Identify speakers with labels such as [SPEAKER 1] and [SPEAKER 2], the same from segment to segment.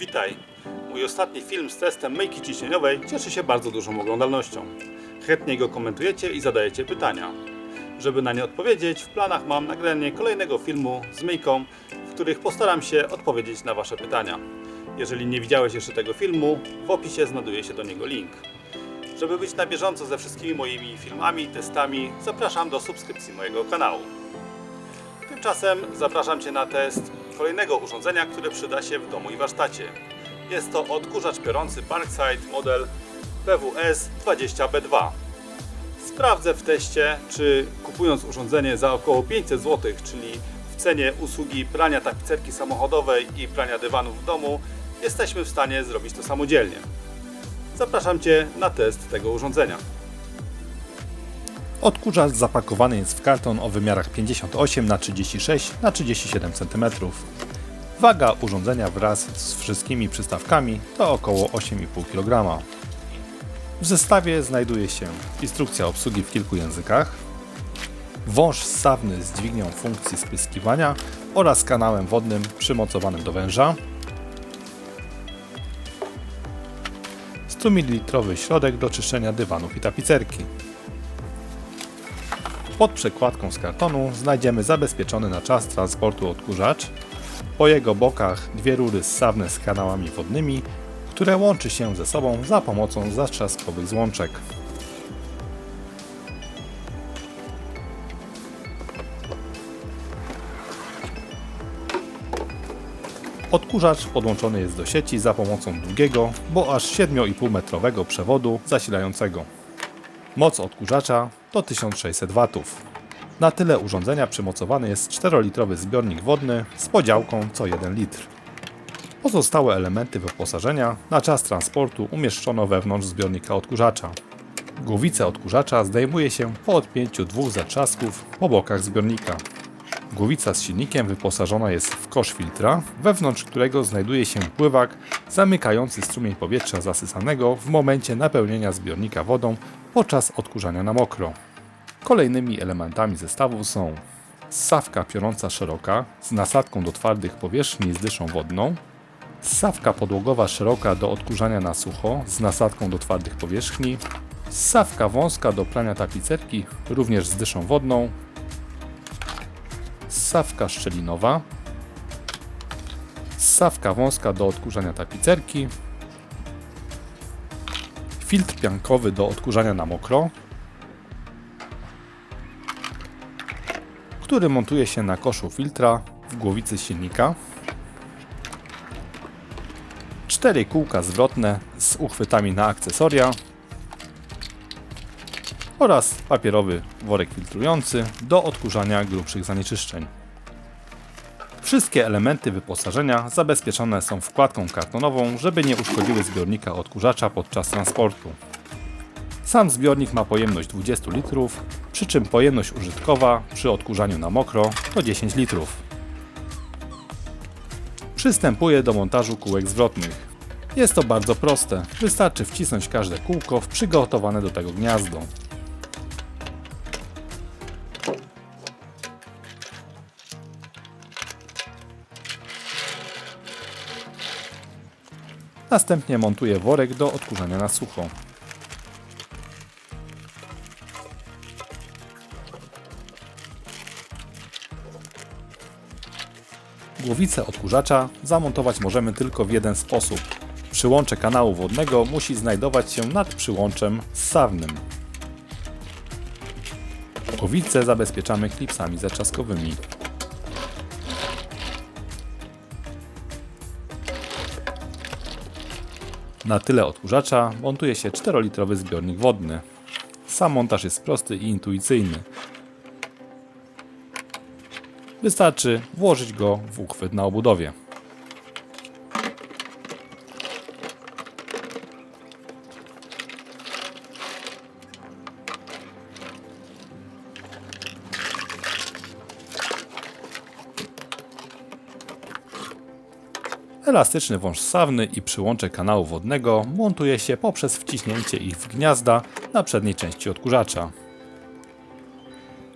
[SPEAKER 1] Witaj! Mój ostatni film z testem myjki ciśnieniowej cieszy się bardzo dużą oglądalnością. Chętnie go komentujecie i zadajecie pytania. Żeby na nie odpowiedzieć, w planach mam nagranie kolejnego filmu z myjką, w których postaram się odpowiedzieć na Wasze pytania. Jeżeli nie widziałeś jeszcze tego filmu, w opisie znajduje się do niego link. Żeby być na bieżąco ze wszystkimi moimi filmami, testami, zapraszam do subskrypcji mojego kanału. Tymczasem zapraszam Cię na test kolejnego urządzenia, które przyda się w domu i warsztacie. Jest to odkurzacz piorący Parkside model PWS-20B2. Sprawdzę w teście, czy kupując urządzenie za około 500 zł, czyli w cenie usługi prania tapicerki samochodowej i prania dywanów w domu, jesteśmy w stanie zrobić to samodzielnie. Zapraszam Cię na test tego urządzenia.
[SPEAKER 2] Odkurzacz zapakowany jest w karton o wymiarach 58 x 36 x 37 cm. Waga urządzenia wraz z wszystkimi przystawkami to około 8,5 kg. W zestawie znajduje się instrukcja obsługi w kilku językach, wąż ssawny z dźwignią funkcji spryskiwania oraz kanałem wodnym przymocowanym do węża, 100 ml środek do czyszczenia dywanów i tapicerki. Pod przekładką z kartonu znajdziemy zabezpieczony na czas transportu odkurzacz. Po jego bokach dwie rury ssawne z kanałami wodnymi, które łączy się ze sobą za pomocą zatrzaskowych złączek. Odkurzacz podłączony jest do sieci za pomocą długiego, bo aż 7,5 metrowego przewodu zasilającego. Moc odkurzacza to 1600 W. Na tyle urządzenia przymocowany jest 4-litrowy zbiornik wodny z podziałką co 1 litr. Pozostałe elementy wyposażenia na czas transportu umieszczono wewnątrz zbiornika odkurzacza. Głowicę odkurzacza zdejmuje się po odpięciu dwóch zatrzasków po bokach zbiornika. Głowica z silnikiem wyposażona jest w kosz filtra, wewnątrz którego znajduje się pływak zamykający strumień powietrza zasysanego w momencie napełnienia zbiornika wodą podczas odkurzania na mokro. Kolejnymi elementami zestawu są ssawka piorąca szeroka z nasadką do twardych powierzchni z dyszą wodną, ssawka podłogowa szeroka do odkurzania na sucho z nasadką do twardych powierzchni, ssawka wąska do prania tapicerki również z dyszą wodną, ssawka szczelinowa, ssawka wąska do odkurzania tapicerki, filtr piankowy do odkurzania na mokro, który montuje się na koszu filtra w głowicy silnika, 4 kółka zwrotne z uchwytami na akcesoria oraz papierowy worek filtrujący do odkurzania grubszych zanieczyszczeń. Wszystkie elementy wyposażenia zabezpieczone są wkładką kartonową, żeby nie uszkodziły zbiornika odkurzacza podczas transportu. Sam zbiornik ma pojemność 20 litrów, przy czym pojemność użytkowa przy odkurzaniu na mokro to 10 litrów. Przystępuję do montażu kółek zwrotnych. Jest to bardzo proste, wystarczy wcisnąć każde kółko w przygotowane do tego gniazdo. Następnie montuję worek do odkurzania na sucho. Głowicę odkurzacza zamontować możemy tylko w jeden sposób. Przyłącze kanału wodnego musi znajdować się nad przyłączem ssawnym. Głowicę zabezpieczamy klipsami zatrzaskowymi. Na tyle odkurzacza montuje się 4-litrowy zbiornik wodny. Sam montaż jest prosty i intuicyjny. Wystarczy włożyć go w uchwyt na obudowie. Elastyczny wąż ssawny i przyłącze kanału wodnego montuje się poprzez wciśnięcie ich w gniazda na przedniej części odkurzacza.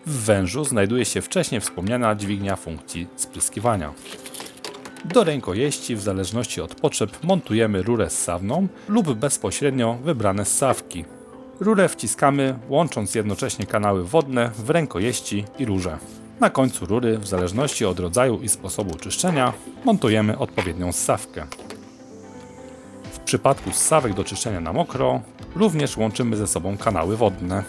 [SPEAKER 2] W wężu znajduje się wcześniej wspomniana dźwignia funkcji spryskiwania. Do rękojeści w zależności od potrzeb montujemy rurę ssawną lub bezpośrednio wybrane ssawki. Rurę wciskamy, łącząc jednocześnie kanały wodne w rękojeści i rurze. Na końcu rury, w zależności od rodzaju i sposobu czyszczenia, montujemy odpowiednią ssawkę. W przypadku ssawek do czyszczenia na mokro również łączymy ze sobą kanały wodne.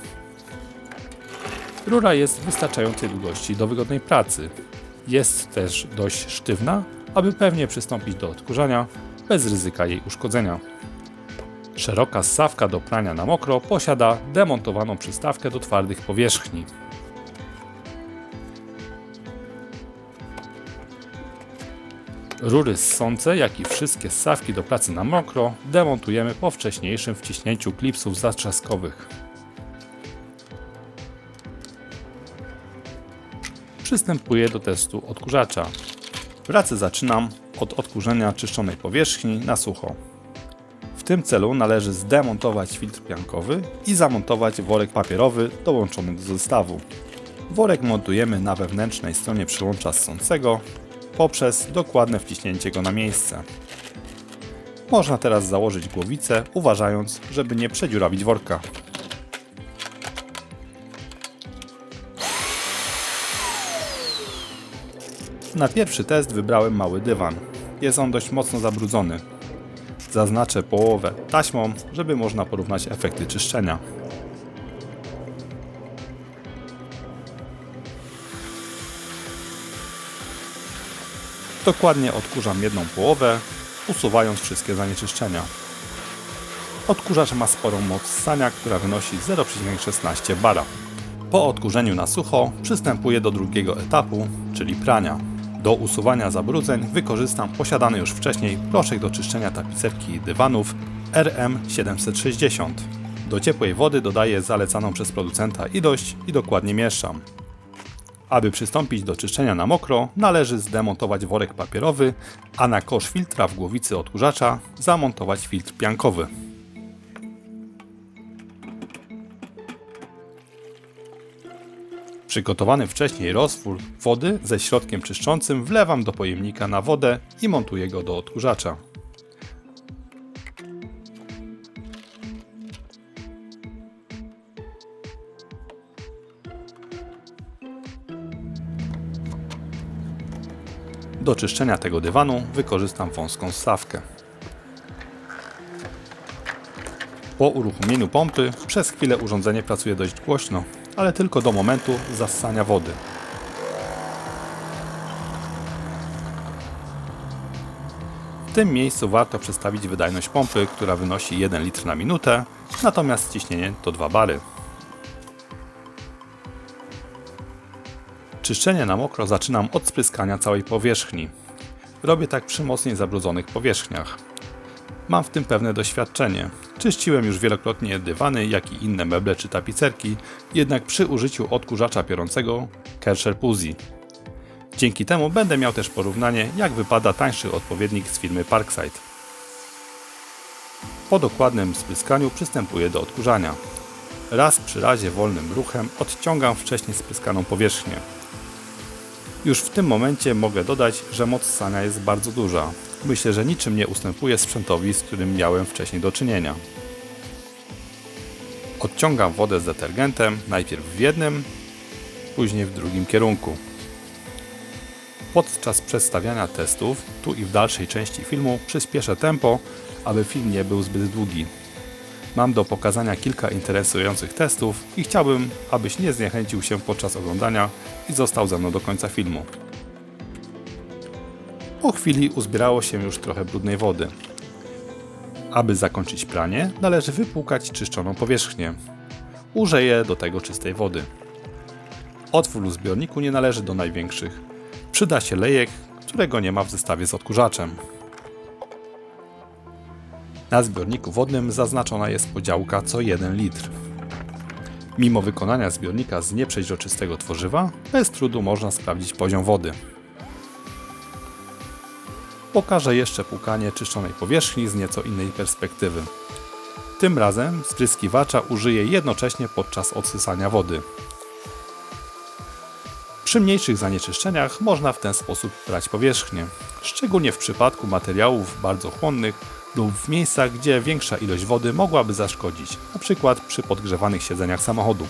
[SPEAKER 2] Rura jest wystarczającej długości do wygodnej pracy. Jest też dość sztywna, aby pewnie przystąpić do odkurzania bez ryzyka jej uszkodzenia. Szeroka ssawka do prania na mokro posiada demontowaną przystawkę do twardych powierzchni. Rury ssące, jak i wszystkie ssawki do pracy na mokro demontujemy po wcześniejszym wciśnięciu klipsów zatrzaskowych. Przystępuję do testu odkurzacza. Pracę zaczynam od odkurzenia czyszczonej powierzchni na sucho. W tym celu należy zdemontować filtr piankowy i zamontować worek papierowy dołączony do zestawu. Worek montujemy na wewnętrznej stronie przyłącza ssącego poprzez dokładne wciśnięcie go na miejsce. Można teraz założyć głowicę, uważając, żeby nie przedziurawić worka. Na pierwszy test wybrałem mały dywan. Jest on dość mocno zabrudzony. Zaznaczę połowę taśmą, żeby można porównać efekty czyszczenia. Dokładnie odkurzam jedną połowę, usuwając wszystkie zanieczyszczenia. Odkurzacz ma sporą moc ssania, która wynosi 0,16 bara. Po odkurzeniu na sucho przystępuję do drugiego etapu, czyli prania. Do usuwania zabrudzeń wykorzystam posiadany już wcześniej proszek do czyszczenia tapicerki i dywanów RM760. Do ciepłej wody dodaję zalecaną przez producenta ilość i dokładnie mieszam. Aby przystąpić do czyszczenia na mokro, należy zdemontować worek papierowy, a na kosz filtra w głowicy odkurzacza zamontować filtr piankowy. Przygotowany wcześniej roztwór wody ze środkiem czyszczącym wlewam do pojemnika na wodę i montuję go do odkurzacza. Do czyszczenia tego dywanu wykorzystam wąską ssawkę. Po uruchomieniu pompy przez chwilę urządzenie pracuje dość głośno, ale tylko do momentu zassania wody. W tym miejscu warto przestawić wydajność pompy, która wynosi 1 litr na minutę, natomiast ciśnienie to 2 bary. Czyszczenie na mokro zaczynam od spryskania całej powierzchni. Robię tak przy mocniej zabrudzonych powierzchniach. Mam w tym pewne doświadczenie. Czyściłem już wielokrotnie dywany, jak i inne meble czy tapicerki, jednak przy użyciu odkurzacza piorącego Kärcher Puzi. Dzięki temu będę miał też porównanie, jak wypada tańszy odpowiednik z firmy Parkside. Po dokładnym spryskaniu przystępuję do odkurzania. Raz przy razie wolnym ruchem odciągam wcześniej spryskaną powierzchnię. Już w tym momencie mogę dodać, że moc ssania jest bardzo duża. Myślę, że niczym nie ustępuje sprzętowi, z którym miałem wcześniej do czynienia. Odciągam wodę z detergentem, najpierw w jednym, później w drugim kierunku. Podczas przedstawiania testów, tu i w dalszej części filmu, przyspieszę tempo, aby film nie był zbyt długi. Mam do pokazania kilka interesujących testów i chciałbym, abyś nie zniechęcił się podczas oglądania i został ze mną do końca filmu. Po chwili uzbierało się już trochę brudnej wody. Aby zakończyć pranie, należy wypłukać czyszczoną powierzchnię. Użyję do tego czystej wody. Otwór w zbiorniku nie należy do największych. Przyda się lejek, którego nie ma w zestawie z odkurzaczem. Na zbiorniku wodnym zaznaczona jest podziałka co 1 litr. Mimo wykonania zbiornika z nieprzeźroczystego tworzywa, bez trudu można sprawdzić poziom wody. Pokażę jeszcze płukanie czyszczonej powierzchni z nieco innej perspektywy. Tym razem spryskiwacza użyję jednocześnie podczas odsysania wody. Przy mniejszych zanieczyszczeniach można w ten sposób prać powierzchnię, szczególnie w przypadku materiałów bardzo chłonnych lub w miejscach, gdzie większa ilość wody mogłaby zaszkodzić, np. przy podgrzewanych siedzeniach samochodu.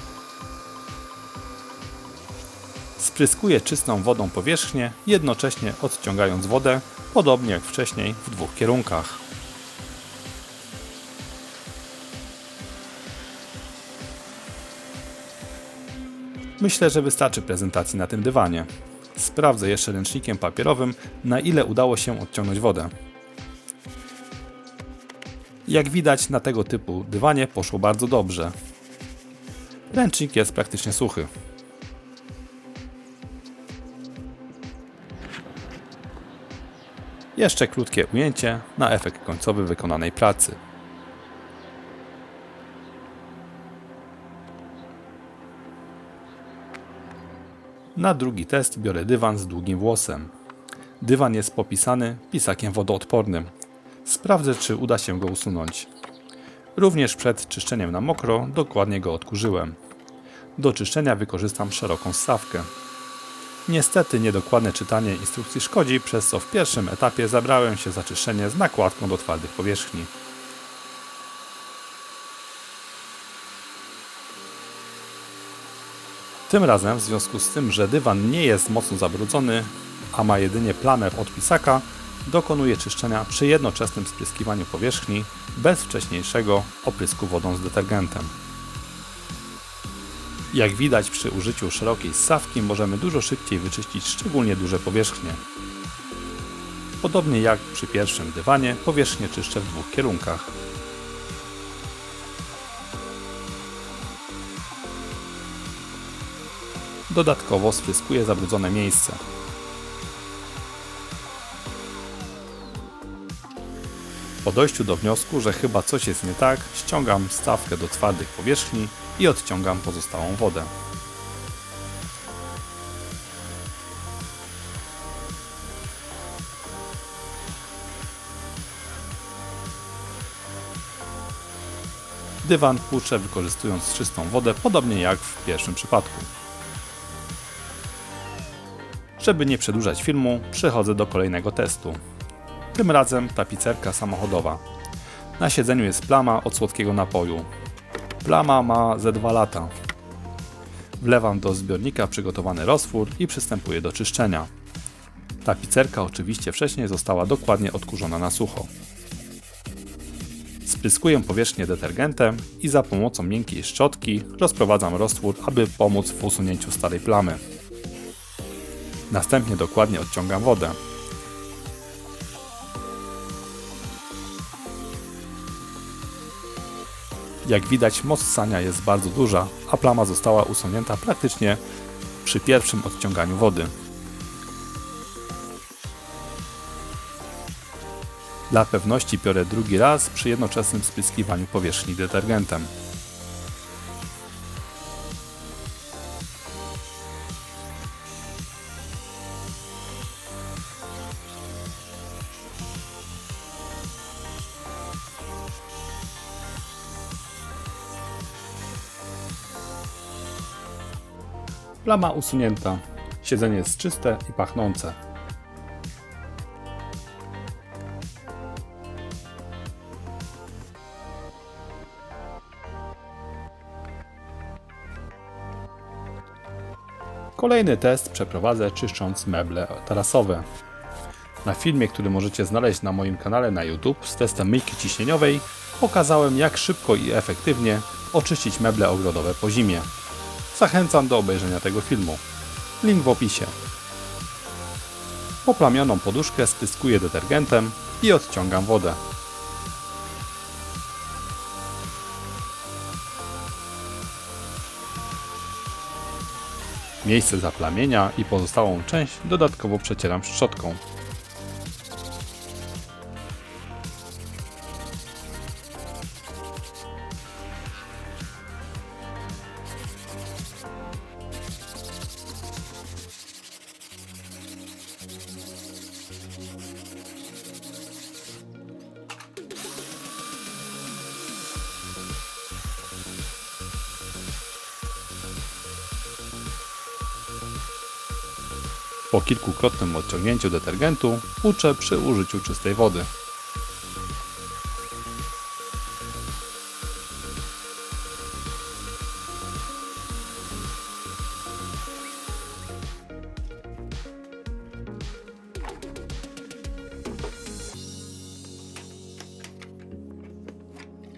[SPEAKER 2] Spryskuję czystą wodą powierzchnię, jednocześnie odciągając wodę, podobnie jak wcześniej, w dwóch kierunkach. Myślę, że wystarczy prezentacji na tym dywanie. Sprawdzę jeszcze ręcznikiem papierowym, na ile udało się odciągnąć wodę. Jak widać, na tego typu dywanie poszło bardzo dobrze. Ręcznik jest praktycznie suchy. Jeszcze krótkie ujęcie na efekt końcowy wykonanej pracy. Na drugi test biorę dywan z długim włosem. Dywan jest popisany pisakiem wodoodpornym. Sprawdzę, czy uda się go usunąć. Również przed czyszczeniem na mokro dokładnie go odkurzyłem. Do czyszczenia wykorzystam szeroką ssawkę. Niestety niedokładne czytanie instrukcji szkodzi, przez co w pierwszym etapie zabrałem się za czyszczenie z nakładką do twardych powierzchni. Tym razem, w związku z tym, że dywan nie jest mocno zabrudzony, a ma jedynie plamę od pisaka, dokonuję czyszczenia przy jednoczesnym spryskiwaniu powierzchni bez wcześniejszego oprysku wodą z detergentem. Jak widać, przy użyciu szerokiej ssawki możemy dużo szybciej wyczyścić szczególnie duże powierzchnie. Podobnie jak przy pierwszym dywanie, powierzchnię czyszczę w dwóch kierunkach. Dodatkowo spryskuję zabrudzone miejsce. Po dojściu do wniosku, że chyba coś jest nie tak, ściągam ssawkę do twardych powierzchni i odciągam pozostałą wodę. Dywan tłuczę wykorzystując czystą wodę, podobnie jak w pierwszym przypadku. Żeby nie przedłużać filmu, przechodzę do kolejnego testu. Tym razem tapicerka samochodowa. Na siedzeniu jest plama od słodkiego napoju. Plama ma ze 2 lata. Wlewam do zbiornika przygotowany roztwór i przystępuję do czyszczenia. Tapicerka oczywiście wcześniej została dokładnie odkurzona na sucho. Spryskuję powierzchnię detergentem i za pomocą miękkiej szczotki rozprowadzam roztwór, aby pomóc w usunięciu starej plamy. Następnie dokładnie odciągam wodę. Jak widać, moc ssania jest bardzo duża, a plama została usunięta praktycznie przy pierwszym odciąganiu wody. Dla pewności piorę drugi raz przy jednoczesnym spryskiwaniu powierzchni detergentem. Plama usunięta. Siedzenie jest czyste i pachnące. Kolejny test przeprowadzę czyszcząc meble tarasowe. Na filmie, który możecie znaleźć na moim kanale na YouTube z testem myjki ciśnieniowej, pokazałem, jak szybko i efektywnie oczyścić meble ogrodowe po zimie. Zachęcam do obejrzenia tego filmu. Link w opisie. Poplamioną poduszkę spryskuję detergentem i odciągam wodę. Miejsce zaplamienia i pozostałą część dodatkowo przecieram szczotką. Po kilkukrotnym odciągnięciu detergentu płucze przy użyciu czystej wody.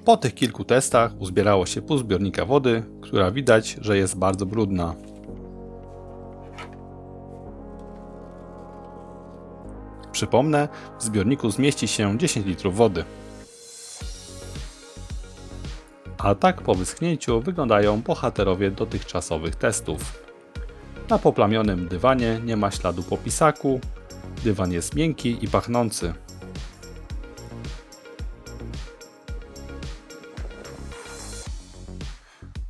[SPEAKER 2] Po tych kilku testach uzbierało się pół zbiornika wody, która widać, że jest bardzo brudna. Przypomnę, w zbiorniku zmieści się 10 litrów wody. A tak po wyschnięciu wyglądają bohaterowie dotychczasowych testów. Na poplamionym dywanie nie ma śladu po pisaku, dywan jest miękki i pachnący.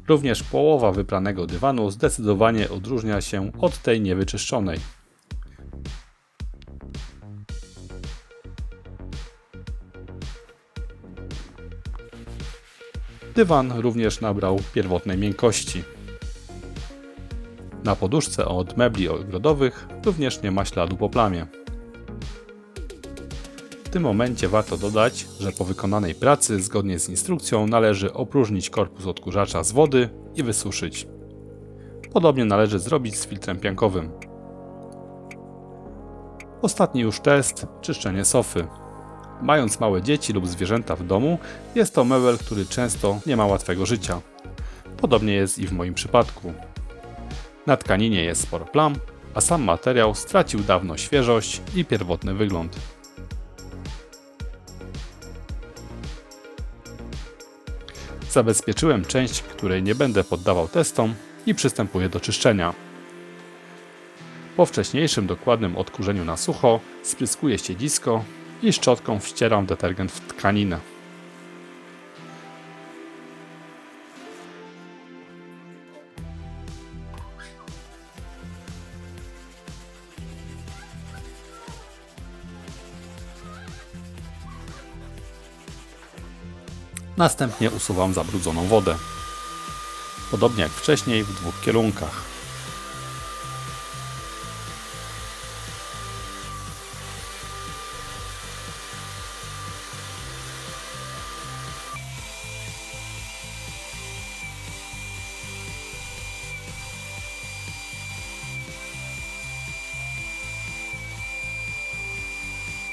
[SPEAKER 2] Również połowa wypranego dywanu zdecydowanie odróżnia się od tej niewyczyszczonej. Dywan również nabrał pierwotnej miękkości. Na poduszce od mebli ogrodowych również nie ma śladu po plamie. W tym momencie warto dodać, że po wykonanej pracy zgodnie z instrukcją należy opróżnić korpus odkurzacza z wody i wysuszyć. Podobnie należy zrobić z filtrem piankowym. Ostatni już test – czyszczenie sofy. Mając małe dzieci lub zwierzęta w domu, jest to mebel, który często nie ma łatwego życia. Podobnie jest i w moim przypadku. Na tkaninie jest sporo plam, a sam materiał stracił dawno świeżość i pierwotny wygląd. Zabezpieczyłem część, której nie będę poddawał testom i przystępuję do czyszczenia. Po wcześniejszym dokładnym odkurzeniu na sucho spryskuję ściedzisko i szczotką wcieram detergent w tkaninę. Następnie usuwam zabrudzoną wodę. Podobnie jak wcześniej w dwóch kierunkach.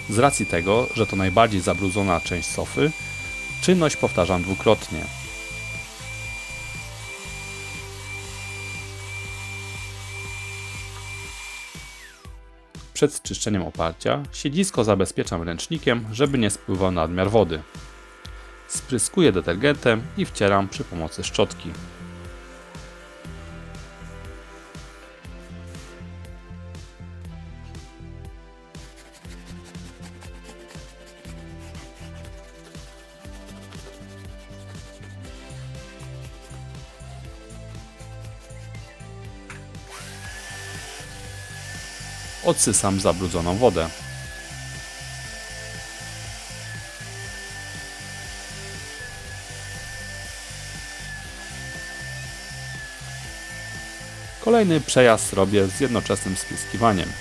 [SPEAKER 2] Z racji tego, że to najbardziej zabrudzona część sofy, czynność powtarzam dwukrotnie. Przed czyszczeniem oparcia siedzisko zabezpieczam ręcznikiem, żeby nie spływał nadmiar wody. Spryskuję detergentem i wcieram przy pomocy szczotki. Odsysam zabrudzoną wodę. Kolejny przejazd robię z jednoczesnym spryskiwaniem.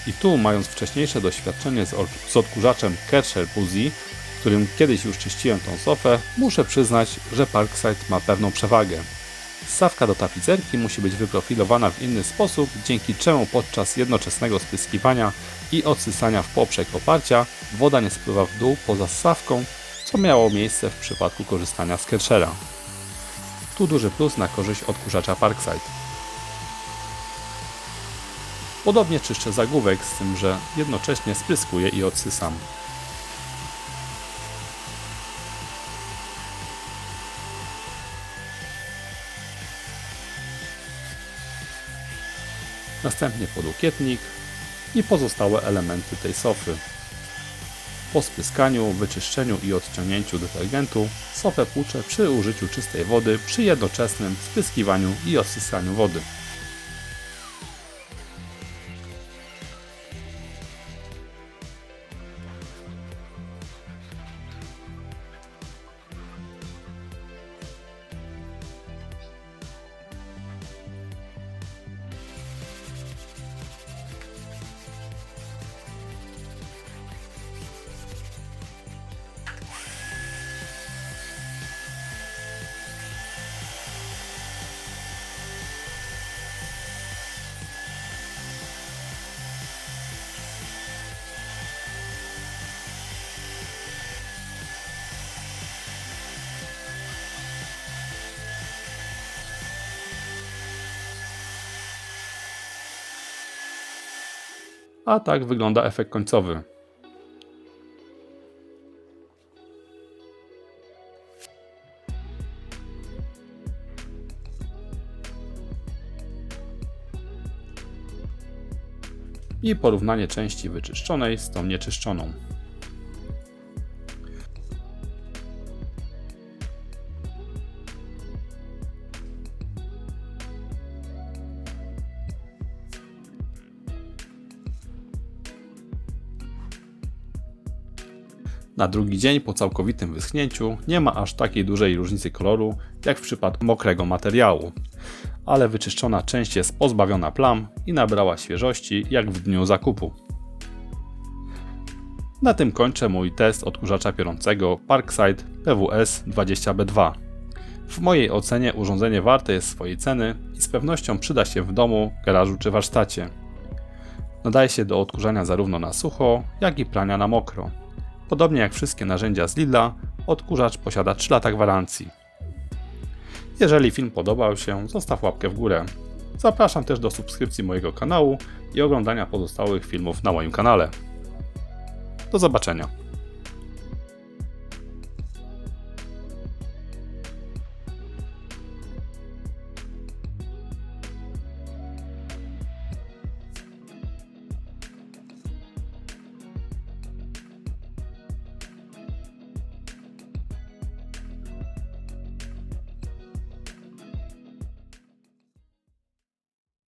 [SPEAKER 2] I tu, mając wcześniejsze doświadczenie z odkurzaczem Karcher Puzzy, którym kiedyś już czyściłem tą sofę, muszę przyznać, że Parkside ma pewną przewagę. Ssawka do tapicerki musi być wyprofilowana w inny sposób, dzięki czemu podczas jednoczesnego spryskiwania i odsysania w poprzek oparcia woda nie spływa w dół poza ssawką, co miało miejsce w przypadku korzystania z Karchera. Tu duży plus na korzyść odkurzacza Parkside. Podobnie czyszczę zagłówek, z tym że jednocześnie spryskuję i odsysam. Następnie podłokietnik i pozostałe elementy tej sofy. Po spryskaniu, wyczyszczeniu i odciągnięciu detergentu sofę płuczę przy użyciu czystej wody przy jednoczesnym spryskiwaniu i odsysaniu wody. A tak wygląda efekt końcowy. I porównanie części wyczyszczonej z tą nieczyszczoną. Na drugi dzień po całkowitym wyschnięciu nie ma aż takiej dużej różnicy koloru jak w przypadku mokrego materiału, ale wyczyszczona część jest pozbawiona plam i nabrała świeżości jak w dniu zakupu. Na tym kończę mój test odkurzacza piorącego Parkside PWS 20B2. W mojej ocenie urządzenie warte jest swojej ceny i z pewnością przyda się w domu, garażu czy warsztacie. Nadaje się do odkurzania zarówno na sucho, jak i prania na mokro. Podobnie jak wszystkie narzędzia z Lidla, odkurzacz posiada 3 lata gwarancji. Jeżeli film podobał się, zostaw łapkę w górę. Zapraszam też do subskrypcji mojego kanału i oglądania pozostałych filmów na moim kanale. Do zobaczenia.